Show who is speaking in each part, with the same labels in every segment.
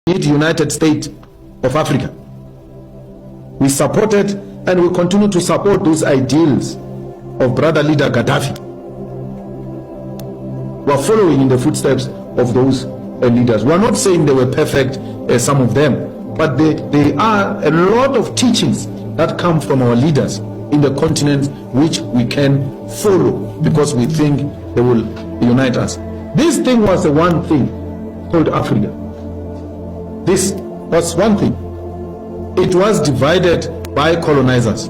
Speaker 1: need United States of Africa. We supported and we continue to support those ideals of brother leader Gaddafi. We are following in the footsteps of those leaders. We are not saying they were perfect, some of them, but they are a lot of teachings that come from our leaders in the continent which we can follow because we think they will unite us. This thing was the one thing called Africa. This was one thing. It was divided by colonizers.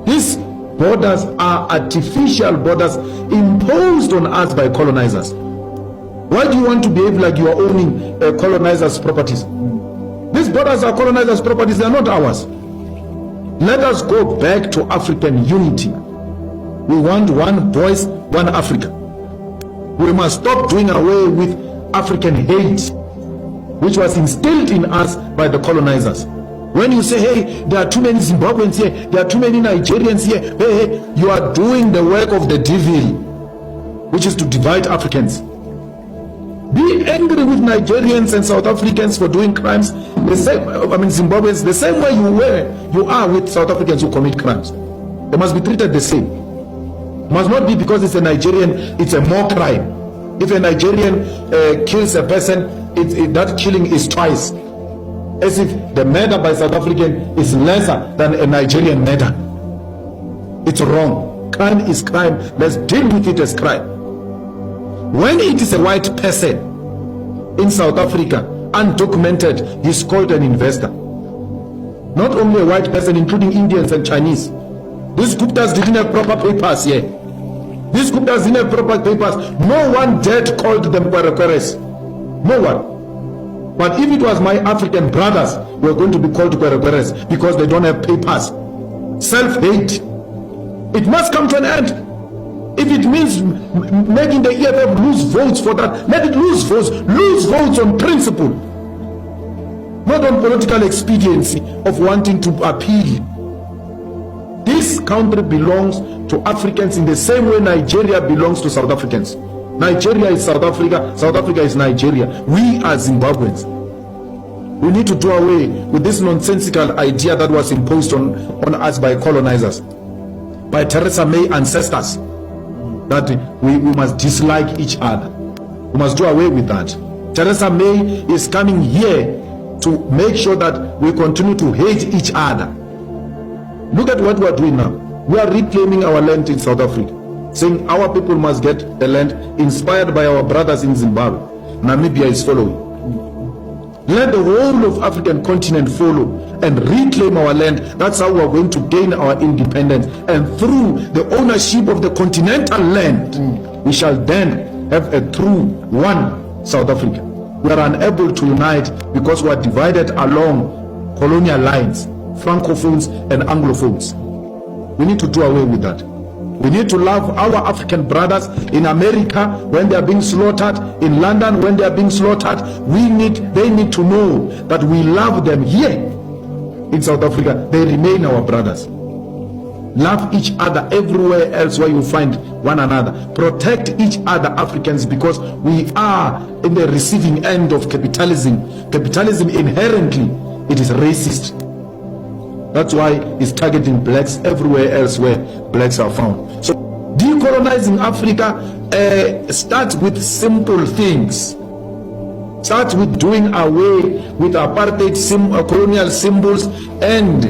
Speaker 1: These borders are artificial borders imposed on us by colonizers. Why do you want to behave like you are owning colonizers' properties? These borders are colonizers' properties, they are not ours. Let us go back to African unity. We want one voice, one Africa. We must stop doing away with African hate, which was instilled in us by the colonizers. When you say, hey, there are too many Zimbabweans here, there are too many Nigerians here, hey, you are doing the work of the devil, which is to divide Africans. Be angry with Nigerians and South Africans for doing crimes, the same, Zimbabweans, the same way you are with South Africans who commit crimes. They must be treated the same. It must not be because it's a Nigerian, it's a more crime. If a Nigerian kills a person, that killing is twice. As if the murder by South African is lesser than a Nigerian murder. It's wrong. Crime is crime. Let's deal with it as crime. When it is a white person in South Africa, undocumented, he's called an investor. Not only a white person, including Indians and Chinese. These Guptas didn't have proper papers here. These Guptas didn't have proper papers. No one dared called them Kwerekweres. No one. But if it was my African brothers, we're going to be called Kwerekweres because they don't have papers. Self-hate. It must come to an end. If it means making the EFF lose votes for that, let it lose votes. Lose votes on principle, not on political expediency of wanting to appeal. This country belongs to Africans in the same way Nigeria belongs to South Africans. Nigeria is South Africa, South Africa is Nigeria. We are Zimbabweans. We need to do away with this nonsensical idea that was imposed on us by colonizers, by Theresa May ancestors, that we must dislike each other. We must do away with that. Theresa May is coming here to make sure that we continue to hate each other. Look at what we are doing now. We are reclaiming our land in South Africa, saying our people must get the land inspired by our brothers in Zimbabwe. Namibia is following. Let the whole of African continent follow and reclaim our land. That's how we are going to gain our independence. And through the ownership of the continental land, we shall then have a true one South Africa. We are unable to unite because we are divided along colonial lines, Francophones and Anglophones. We need to do away with that. We need to love our African brothers in America when they are being slaughtered, in London when they are being slaughtered. They need to know that we love them here in South Africa. They remain our brothers. Love each other everywhere else where you find one another. Protect each other, Africans, because we are in the receiving end of capitalism. Capitalism inherently, it is racist. That's why it's targeting blacks everywhere else where blacks are found. So decolonizing Africa starts with simple things. Starts with doing away with apartheid colonial symbols and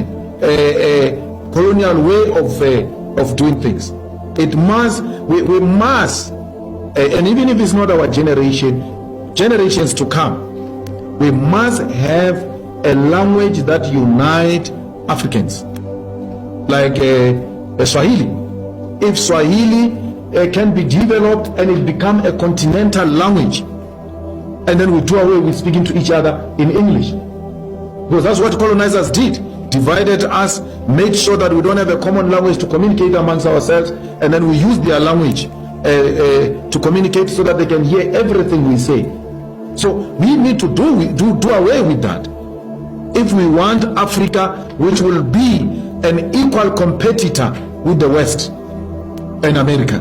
Speaker 1: colonial way of doing things. We must, and even if it's not our generation, generations to come, we must have a language that unites Africans, like Swahili. If Swahili can be developed and it become a continental language, and then we do away with speaking to each other in English, because that's what colonizers did. Divided us, made sure that we don't have a common language to communicate amongst ourselves, and then we use their language to communicate so that they can hear everything we say. So we need to do away with that if we want Africa, which will be an equal competitor with the West and America.